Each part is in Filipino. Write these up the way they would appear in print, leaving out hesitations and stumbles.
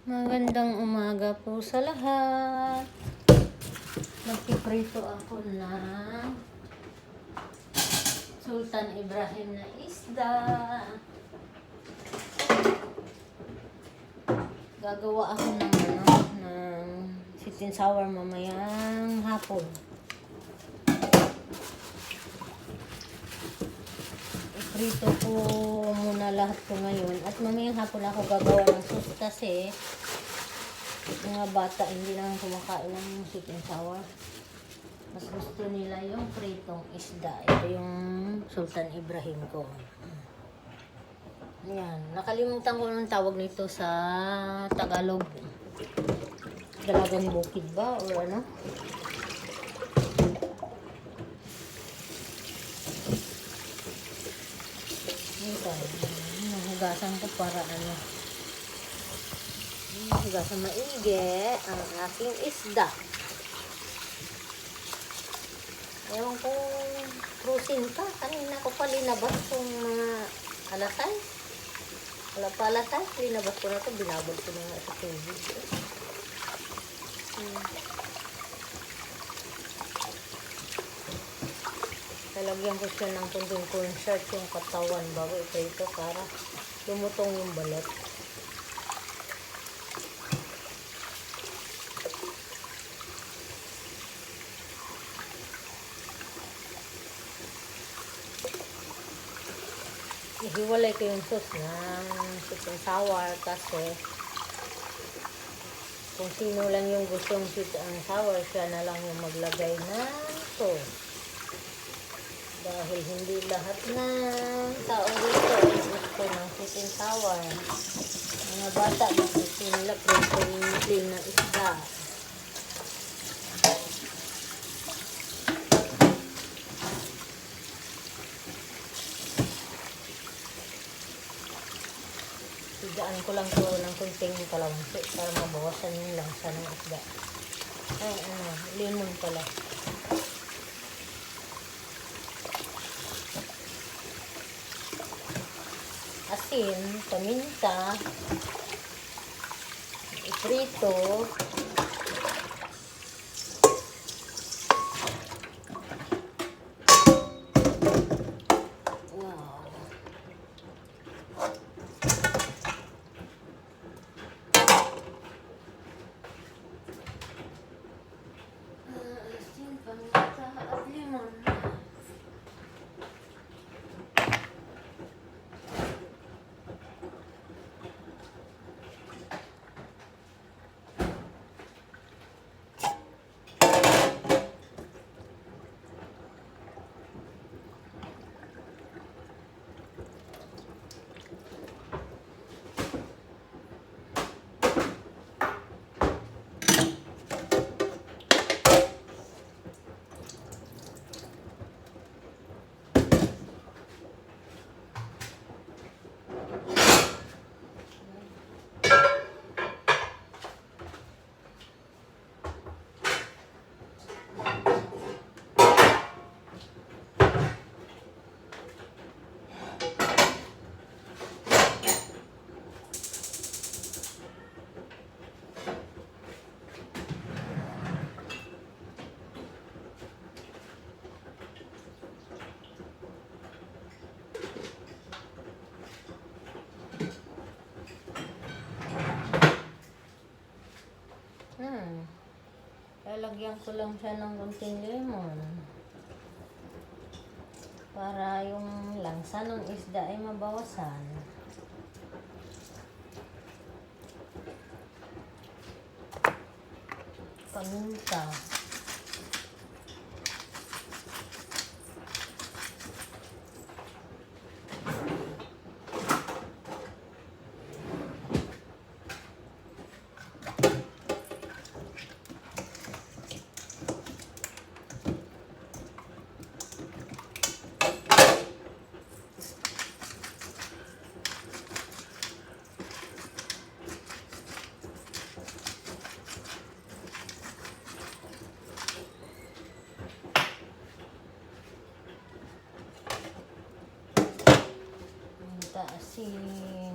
Magandang umaga po sa lahat. Magpiprito ako ng Sultan Ibrahim na isda. Gagawa ako ng sweet and sour mamayang hapon. Iprito ko muna lahat ko ngayon at mamayang hapon ako gagawa ng sauce kasi mga bata hindi lang kumakain ng sweet and sour. Mas gusto nila yung pritong isda. Ito yung Sultan Ibrahim ko. Ayan. Nakalimutan ko ng tawag nito sa Tagalog. Dalagang bukid ba? O ano? Ito. Nahugasan ko para ano. Hugasan maigi ang aking isda. Ewan kung cruising ka. Kanina ko pa linabas kung mga alasay. Wala pa alasay. Linabas ko na ito. Binabal ko na nga sa tubig. Talagyan ko siya ng kunting cornstarch yung katawan bago ito para lumutong yung balat. Ihiwalay ko yung sauce ng sweet and sour kasi kung sino lang yung gustong sweet and sour, siya na lang yung maglagay ng sauce. Dahil hindi lahat ng tao dito ay gusto ng sweet and sour. Mga bata, gusto nila plain na isda. Sigaan ko lang ito ng kunting kalamansi para mabawasan yung langsa ng isda. Ay, lemon pala. Asin, paminta, iprito, lalagyan ko lang siya ng kunting lemon para yung langsa ng isda ay mabawasan. Paminta. asin.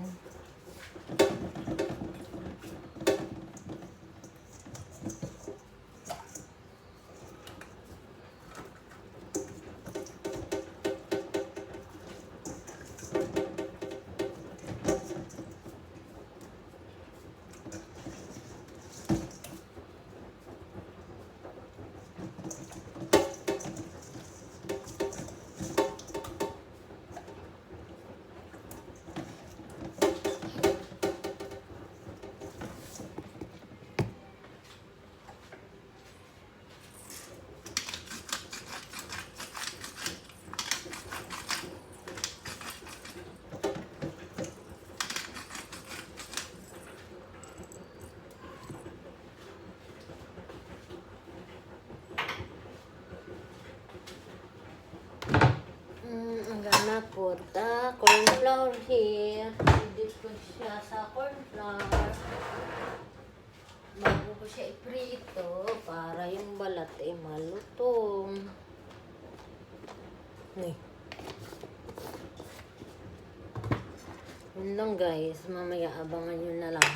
na po the corn flour here. I-dip ko siya sa corn flour. Bago ko siya iprito para yung balat ay malutong. Yun lang guys, mamaya abangan nyo na lang.